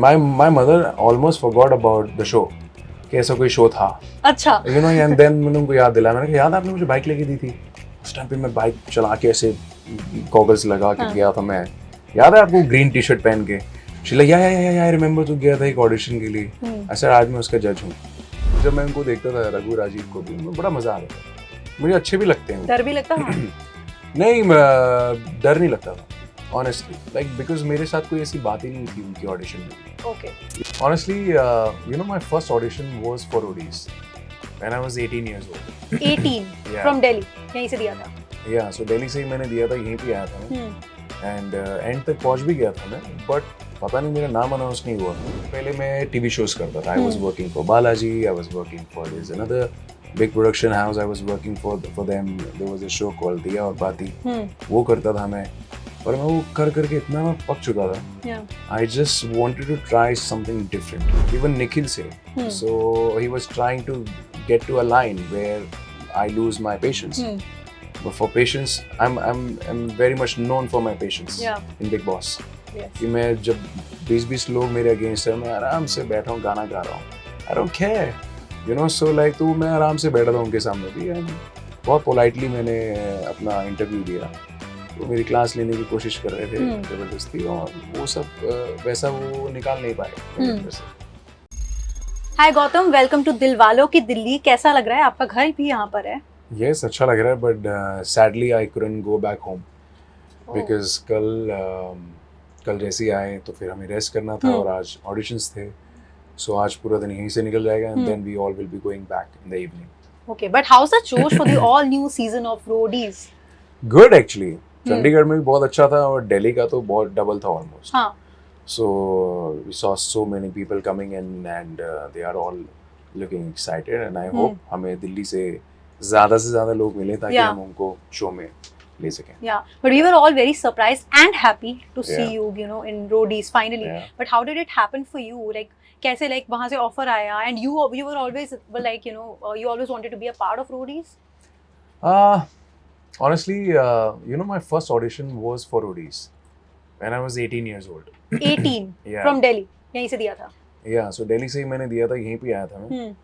my mother almost forgot about the show कि ऐसा कोई शो था. अच्छा. And then मैंने उनको याद दिलाया. मैंने कहा याद आपने मुझे बाइक लेके दी थी. उस टाइम पे मैं बाइक चला के ऐसे गॉगल्स लगा के गया था मैं. याद है आपको ग्रीन टी शर्ट पहन के? She's like, yeah, I remember तू गया था एक ऑडिशन के लिए. ऐसा आज मैं उसका जज हूँ. जब मैं उनको देखता था रघु राजीव को भी बड़ा मजा आता था. मुझे अच्छे भी लगते हैं. डर भी लगता था? नहीं डर नहीं लगता था honestly, like because मेरे साथ कोई ऐसी बात ही नहीं थी उनकी ऑडिशन में. Okay. Honestly, my first audition was for Odis when I was 18 years old. 18 Yeah. from Delhi. यहीं से दिया था. Yeah, so दिल्ली से ही मैंने दिया था, यहीं पे आया था मैं. And end तक पहुंच भी गया था मैं, but पता नहीं मेरा नाम अनाउंस नहीं हुआ. पहले मैं टीवी शोज करता था. I was working for Balaji, I was working for this another big production house. I was working for them. There was a show called Diya और बाती. वो करता था मैं. पर मैं वो कर करके इतना मैं पक चुका था. I just wanted to try something different. Even Nikhil से. So he was trying to get to a line where I lose my patience. But for patience, I'm very much known for my patience in Big Boss. Yes. कि मैं जब 20-20 लोग मेरे against है, मैं आराम से बैठा हूँ गाना गा रहा हूँ. I don't care. You know, so like तो मैं आराम से बैठा था उनके सामने भी. बहुत पोलाइटली मैंने अपना इंटरव्यू दिया. वो मेरी क्लास लेने की कोशिश कर रहे थे जबरदस्ती, और वो सब वैसा वो निकाल नहीं पाए मेरे अंदर से. हाय गौतम, वेलकम टू दिलवालों की दिल्ली. कैसा लग रहा है? आपका घर भी यहाँ पर है. Yes, अच्छा लग रहा है, but sadly I couldn't go back home because कल जैसे ही आए तो फिर हमें रेस्ट करना था और आज ऑडिशंस थे. So आज पूरा दिन यहीं से निकल जाएगा and then we all will be going back in the evening. Okay, but how's the Josh for the all new season of Roadies? Good actually. Chandigarh में भी बहुत अच्छा था और दिल्ली का तो बहुत डबल था ऑलमोस्ट. हाँ. So we saw so many people coming in and they are all looking excited and I hope हमें दिल्ली से ज़्यादा लोग मिले ताकि हम उनको शो में ले सकें. Yeah, but we were all very surprised and happy to see you, in Roadies finally. Yeah. But how did it happen for you? Like कैसे वहाँ से ऑफर आया and you were always like you always wanted to be a part of Roadies? Honestly, my first audition was for Odis when I was 18 years old. 18 Yeah. from Delhi. यहीं से दिया था. Yeah, so Delhi से ही मैंने दिया था, यहीं पे आया था मैं.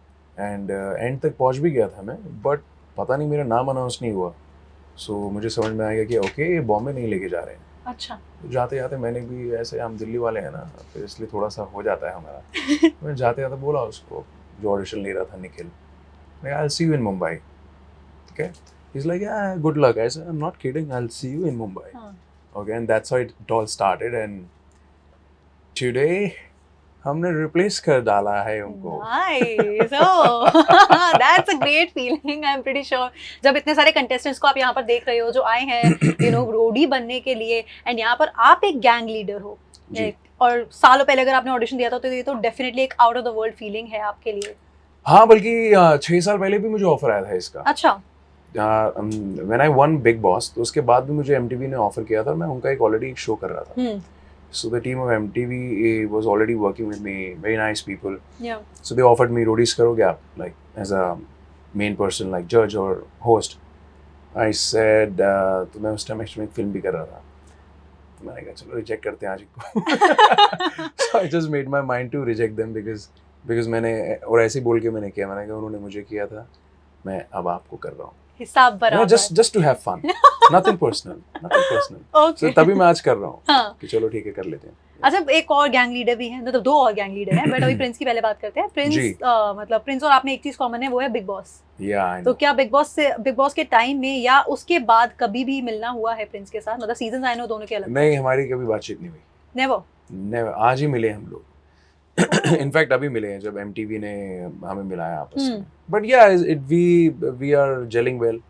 And end तक पहुंच भी गया था मैं, but पता नहीं मेरा नाम अनाउंस नहीं हुआ. So मुझे समझ में आ गया कि ओके ये बॉम्बे नहीं लेके जा रहे हैं. अच्छा. तो जाते जाते मैंने भी ऐसे, हम दिल्ली वाले हैं ना, तो इसलिए थोड़ा सा हो जाता है हमारा. मैं जाते जाते बोला उसको जो ऑडिशन ले रहा था निखिल, मैं I'll see you in Mumbai. Okay. He's like, yeah, good luck. I said, I'm not kidding. I'll see you in Mumbai. Okay, and that's how it all started. And today, हमने replace कर डाला है उनको. Nice. Oh, that's a great feeling. I'm pretty sure. जब इतने सारे contestants को आप यहाँ पर देख रहे हो जो आए हैं, रोडी बनने के लिए, and यहाँ पर आप एक gang leader हो. और सालों पहले अगर आपने audition दिया था तो ये तो definitely एक out of the world feeling है आपके लिए. हाँ, बल्कि 6 साल पहले भी मुझे ऑफर आया था इसका. अच्छा. when I won Big Boss, तो उसके बाद भी मुझे MTV ने ऑफर किया था. मैं उनका एक ऑलरेडी एक शो कर रहा था. So the team of MTV was already working with me, very nice people. Yeah. So they offered me, Roadies करोगे आप, like as a main person, like judge or host. I said, तो मैं उस time actually एक film भी कर रहा था. तो मैंने कहा चलो रिजेक्ट करते हैं आज को. So I just made my mind to reject them because मैंने, और ऐसे बोल के मैंने किया, मैंने कहा उन्होंने मुझे किया था, मैं अब आपको कर रहा हूँ. हिसाब बराबर. just to have fun. Nothing personal. Okay. So तभी मैं आज कर रहा हूँ. हाँ. कि चलो ठीक है कर लेते हैं. अच्छा, एक और गैंग लीडर भी है, मतलब 2 और गैंग लीडर हैं, बट अभी प्रिंस की पहले बात करते हैं. प्रिंस मतलब प्रिंस और आप में एक चीज कॉमन है, वो है बिग बॉस. तो क्या बिग बॉस के टाइम में या उसके बाद कभी भी मिलना हुआ है प्रिंस के साथ? मतलब सीजन आए ना दोनों के अलग? नहीं, हमारी कभी बातचीत नहीं हुई. नेवर. आज ही मिले हम लोग. इनफैक्ट अभी मिले हैं जब MTV ने हमें मिलाया आपस में. बट या we are gelling well.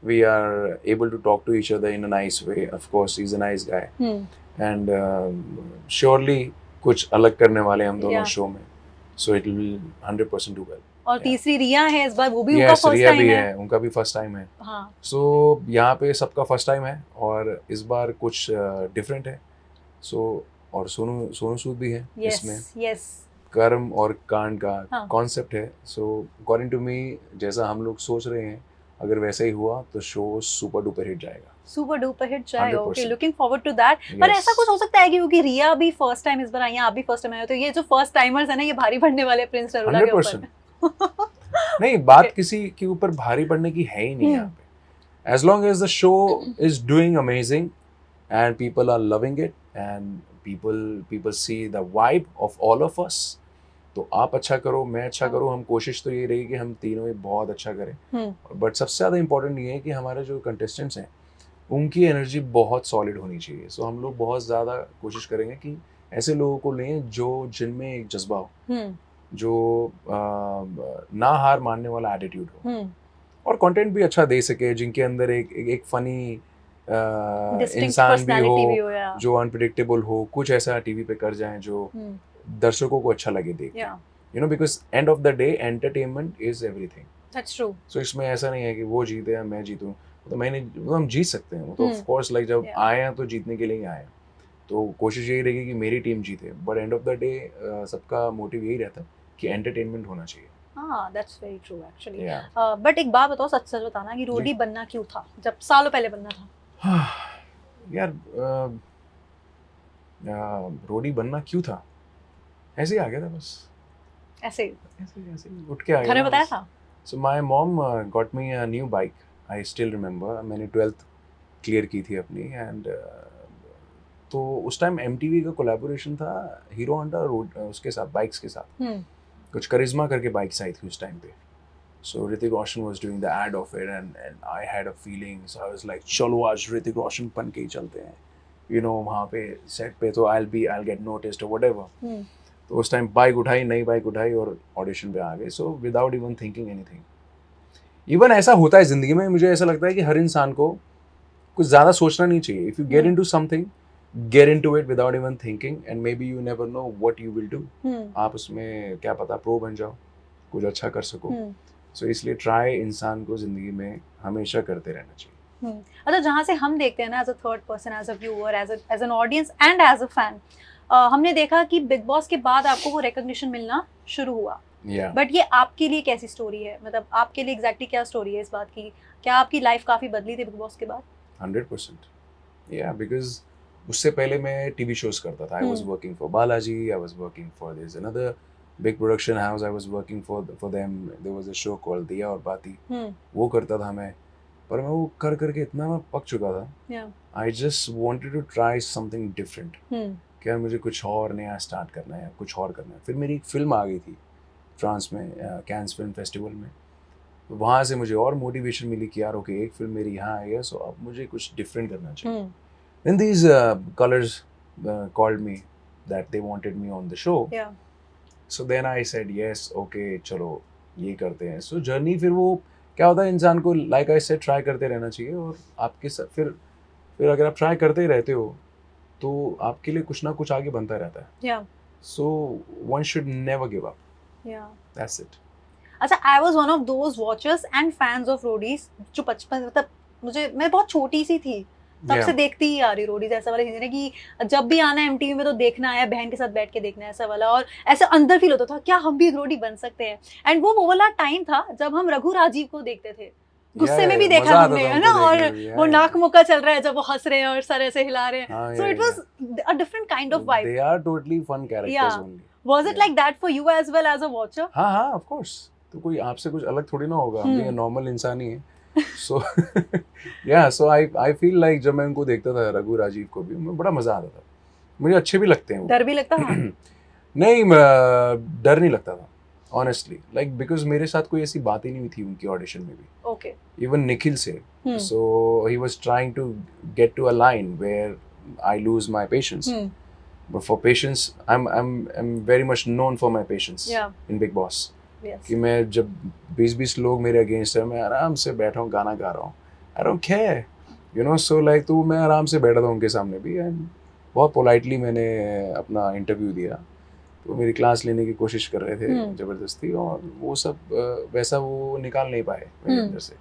We are able to talk to each other in a nice way. Of course, he's a nice guy. And surely कुछ अलग करने वाले हम दोनों शो में. So it will 100% do well. और तीसरी रिया है इस बार, वो भी उनका फर्स्ट टाइम है. उनका भी फर्स्ट टाइम है. हाँ. So यहाँ पे सबका फर्स्ट टाइम है और इस बार कुछ डिफरेंट है. So और सोनू सूद भी है इसमें. Yes. कर्म और कांड का कॉन्सेप्ट है. So according to me, जैसा हम लोग सोच रहे हैं, अगर वैसा ही हुआ तो शो सुपर डुपर हिट जाएगा. सुपर डुपर हिट जाएगा. Okay, 100%. Looking forward to that. पर Yes. ऐसा कुछ हो सकता है कि क्योंकि रिया भी फर्स्ट टाइम इस बार आई हैं, आप भी फर्स्ट टाइम आए हो, तो ये जो फर्स्ट टाइमर्स है ना, ये भारी पड़ने वाले प्रिंस नरूला के 100%. ऊपर. नहीं, बात Okay. किसी के ऊपर भारी पड़ने की है ही नहीं यहाँ पे. As long as the show is doing amazing and people are loving it and people see the vibe of all of us, तो आप अच्छा करो, मैं अच्छा करूँ, हम कोशिश तो ये रहेगी कि हम तीनों ही बहुत अच्छा करें. बट सबसे ज़्यादा इम्पोर्टेंट ये है कि हमारे जो कंटेस्टेंट्स हैं उनकी एनर्जी बहुत सॉलिड होनी चाहिए. सो हम लोग बहुत ज़्यादा कोशिश करेंगे कि ऐसे लोगों को लें जो जिनमें एक जज्बा हो, जो ना हार मानने वाला एटीट्यूड हो, और कंटेंट भी अच्छा दे सके, जिनके अंदर एक फनी इंसान भी हो, जो अनप्रिडिक्टेबल हो, कुछ ऐसा टीवी पे कर जाएं जो दर्शकों को अच्छा लगे देख. You know, because end of the day entertainment is everything. That's true. So इसमें ऐसा नहीं है कि वो जीते या मैं जीतूं. तो मैंने वो हम जीत सकते हैं, तो ऑफ कोर्स लाइक जब आए हैं तो जीतने के लिए ही आए हैं. तो कोशिश यही रहेगी कि मेरी टीम जीते, but and of the day सबका मोटिव यही रहता है कि एंटरटेनमेंट होना चाहिए. हाँ, that's very true actually. Yeah. But एक बात बताओ, सच सच बताना कि रोडी बनना क्यों था, जब सालों पहले बनना था. यार रोडी बनना क्यों था, ऐसे ही आ गया था बस. ऐसे ऐसे उठ के आ गया. घर में बताया था. So my mom got me a new bike. I still remember, मैंने 12th क्लियर की थी अपनी, एंड तो उस टाइम MTV का कोलैबोरेशन था हीरो होंडा उसके साथ, बाइक्स के साथ. कुछ करिश्मा करके बाइक्स आई थी उस टाइम पे. So Hrithik Roshan was doing the ad of it, and I had a feeling. So I was like चलो आज ऋतिक रोशन बन के ही चलते हैं, यू नो, वहाँ पे सेट पे, तो आई विल गेट नोटिस्ड और व्हाटएवर. तो उस टाइम बाइक उठाई, नई बाइक उठाई और ऑडिशन पे आ गए. So without even thinking anything. Even ऐसा होता है ज़िंदगी में, मुझे ऐसा लगता है कि हर इंसान को कुछ ज़्यादा सोचना नहीं चाहिए. If you get into something, get into it without even thinking, and may be you never know what you will do. आप उसमें क्या पता प्रो बन जाओ, कुछ अच्छा कर सको. सो इसलिए ट्राई इंसान को ज़िंदगी में हमेशा करते रहना चाहिए. अच्छा, जहाँ से हम देखते हैं ना, as a third person, as a viewer, as an audience and as a fan, हमने देखा कि बिग बॉस के बाद आपको वो रिकॉग्निशन मिलना शुरू हुआ. बट ये आपके लिए कैसी स्टोरी है, मतलब आपके लिए एग्जैक्टली क्या स्टोरी है इस बात की? क्या आपकी लाइफ काफ़ी बदली थी बिग बॉस के बाद? 100%. या बिकॉज उससे पहले मैं टीवी शोज करता था. I was working for Balaji, I was working for this another big production house, I was working for them. There was a show called Diya Aur बाती. वो करता था मैं, पर मैं वो कर करके इतना मैं पक चुका था. I just wanted to try something different. क्या मुझे कुछ और नया स्टार्ट करना है, कुछ और करना है. फिर मेरी एक फिल्म आ गई थी फ्रांस में, कैंस फिल्म फेस्टिवल में. तो वहाँ से मुझे और मोटिवेशन मिली कि यार ओके, एक फिल्म मेरी यहाँ आई है, सो अब मुझे कुछ डिफरेंट करना चाहिए. Then these colors called me that they wanted me on the show. So then I said yes, okay, चलो ये करते हैं. So journey फिर वो क्या होता है, इंसान को like I said try करते रहना चाहिए. और आपके साथ फिर अगर आप try करते ही रहते हो तो आपके लिए कुछ ना कुछ आगे बनता रहता है. So one should never give up. That's it. अच्छा, I was one of those watchers and fans of Roadies जो बचपन, मतलब मैं बहुत छोटी सी थी तब से देखती ही आ रही रोडीज. ऐसा वाला सीजन है कि जब भी आना है MTV में तो देखना है, बहन के साथ बैठ के देखना है, ऐसा वाला. और ऐसे अंदर फील होता था क्या हम भी एक रोडी बन सकते हैं. एंड वो वाला टाइम था जब हम रघु राजीव को देखते थे. गुस्से में भी देखा हमने, है ना, और वो नाक मुक्का चल रहा है जब वो हंस रहे हैं और सर ऐसे हिला रहे हैं. So it was a different kind of vibe. They are totally fun characters only. Was it like that for you as well as a watcher? हाँ, of course. तो कोई आपसे कुछ अलग थोड़ी ना होगा, हम भी नॉर्मल इंसान ही है. So yeah, so I feel like जब मैं उनको देखता था, रघु राजीव को भी, मुझे बड़ा मजा आता था. मुझे अच्छे भी लगते हैं वो. डर भी लगता था? नहीं, डर नहीं लगता था honestly, like because मेरे साथ कोई ऐसी बात ही नहीं हुई थी उनकी ऑडिशन में भी. Okay. Even निखिल से. So he was trying to get to a line where I lose my patience. But for patience, I'm very much known for my patience. In Big Boss. कि मैं जब 20 लोग मेरे अगेंस्ट है, मैं आराम से बैठा हूँ, गाना गा रहा हूँ. I don't care, you know. So like तो मैं आराम से बैठा था उनके सामने भी, एंड बहुत पोलाइटली मैंने अपना इंटरव्यू दिया. तो मेरी क्लास लेने की कोशिश कर रहे थे ज़बरदस्ती, और वो सब वैसा वो निकाल नहीं पाए मेरे अंदर से.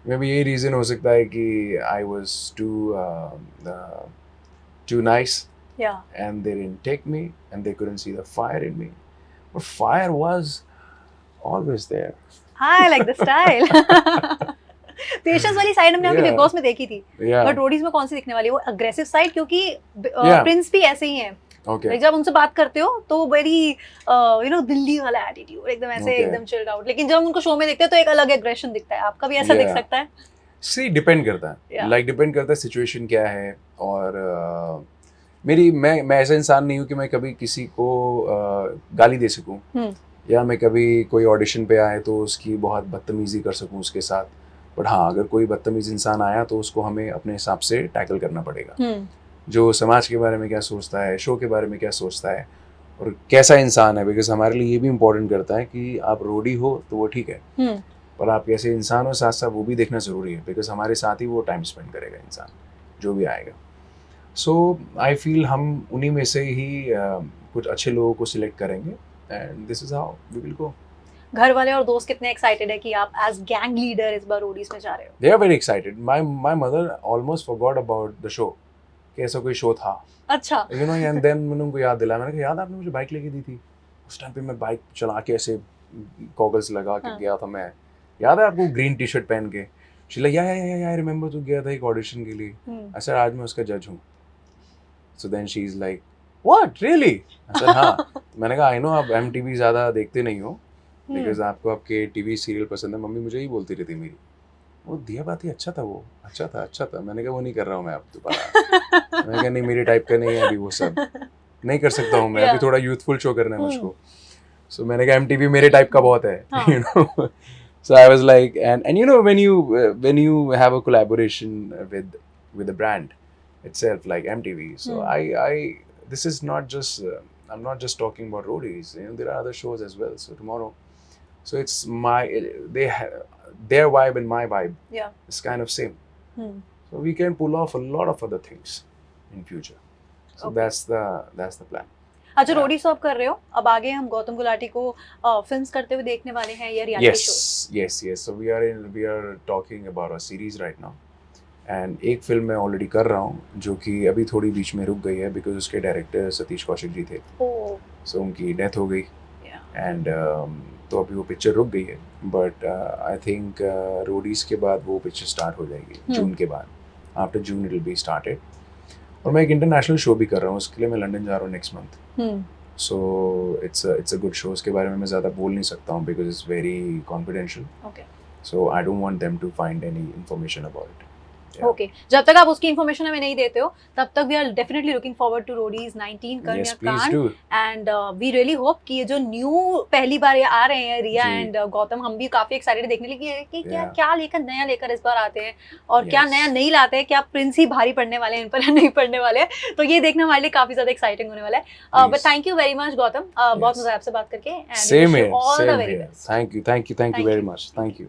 मे बी यही रीज़न हो सकता है कि I was too nice. And they didn't take me, and they couldn't see the fire in me. But fire was always there. I like the style. Patience वाली साइड हमने आपकी Yeah. Big boss में देखी थी, Yeah. But Roadies में कौन सी दिखने वाली है? वो अग्रेसिव साइड, क्योंकि Yeah. प्रिंस भी ऐसे ही हैं। Okay. Like, जब उनसे बात करते हो तो वेरी दिल्ली वाला एटीट्यूड, एकदम ऐसे Okay. एकदम चिल्ड आउट, लेकिन जब उनको शो में देखते हो तो एक अलग एग्रेशन दिखता है। आपका भी ऐसा दिख Yeah. सकता है? सी डिपेंड करता है, Yeah. लाइक डिपेंड करता है सिचुएशन क्या है। और मैं ऐसा इंसान नहीं हूँ कि मैं कभी किसी को गाली दे सकूँ, या मैं कभी कोई ऑडिशन पे आए तो उसकी बहुत बदतमीजी कर सकूँ उसके साथ। बट हाँ, अगर कोई बदतमीज इंसान आया तो उसको हमें अपने हिसाब से टैकल करना पड़ेगा। जो समाज के बारे में क्या सोचता है, शो के बारे में क्या सोचता है, और कैसा इंसान है, बिकॉज हमारे लिए ये भी इम्पोर्टेंट करता है कि आप रोडी हो तो वो ठीक है, पर आप कैसे इंसान हो साथ साथ वो भी देखना ज़रूरी है, बिकॉज हमारे साथ ही वो टाइम स्पेंड करेगा इंसान जो भी आएगा। सो आई फील हम उन्हीं में से ही कुछ अच्छे लोगों को सिलेक्ट करेंगे, and this is how we will go. घर वाले और दोस्त कितने एक्साइटेड है कि आप एज गैंग लीडर इस बार रोडीज में जा रहे हो? They are very excited. My mother almost forgot about the show, कि ऐसा कोई शो था, अच्छा। You know. एंड देन मैंने उनको याद दिलाया, मैंने कहा याद आपने मुझे बाइक लेके दी थी, उस टाइम पे मैं बाइक चला के ऐसे गॉगल्स लगा के हाँ. गया था मैं, याद है आपको, ग्रीन टी शर्ट पहन के। शी लाइक या आई रिमेंबर, तू गया था एक ऑडिशन के लिए। आई सेड आज मैं उसका जज हूँ। So then she is like what really? I said हाँ। मैंने कहा आई नो आप एमटीवी ज़्यादा देखते नहीं हो, बिकॉज आपको आपके टीवी सीरियल पसंद है, मम्मी मुझे ही बोलती रहती मेरी, वो दिया बात ही अच्छा था, वो अच्छा था। मैंने कहा वो नहीं कर रहा हूँ मैं अब दोबारा। मैंने कहा नहीं, मेरे टाइप का नहीं है अभी, वो सब नहीं कर सकता हूँ मैं, अभी थोड़ा यूथफुल शो करना है मुझको। सो मैंने कहा एमटीवी मेरे टाइप का बहुत है, you know. So I was like, and you know when you have a collaboration with a brand itself like MTV, so I this is not just I'm not just talking about roadies, you know, there are other shows as well. So tomorrow, so it's their vibe and my vibe, it's kind of same. So we can pull off a lot of other things in future. So that's the plan. अच्छा, Roadies तो आप कर रहे हो, अब आगे हम गौतम गुलाटी को फिल्म्स करते हुए देखने वाले हैं या reality show? Yes. So we are talking about a series right now, and एक फिल्म मैं ऑलरेडी कर रहा हूँ जो कि अभी थोड़ी बीच में रुक गई है, बिकॉज उसके डायरेक्टर सतीश कौशिक जी थे। सो उनकी डेथ हो गई, एंड तो अभी वो पिक्चर रुक गई है। बट आई थिंक रोडीज के बाद वो पिक्चर स्टार्ट हो जाएगी जून के बाद, after June it will be started. और मैं एक इंटरनेशनल शो भी कर रहा हूँ, उसके लिए मैं लंदन जा रहा हूँ next month. So it's a good show. उसके बारे में मैं ज़्यादा बोल नहीं सकता हूँ because it's very confidential, so I don't want them to find any information about it. Okay, जब तक आप उसकी इन्फॉर्मेशन हमें नहीं देते हो तब तक we are definitely looking forward to Roadies 19 Yes, please do. And we really hope कि ये जो न्यू पहली बार ये आ रहे हैं रिया एंड गौतम, हम भी काफी एक्साइटेड देखने लगे कि क्या नया लेकर इस बार आते हैं, और क्या नया नहीं लाते हैं, क्या प्रिंस ही भारी पड़ने वाले हैं इन पर नहीं पड़ने वाले हैं। तो ये देखना हमारे लिए काफी ज्यादा एक्साइटिंग होने वाला है। But thank you very much Gautam, बहुत मजा आया आपसे बात करके, and Same here. All the very best. Thank you very much. Thank you.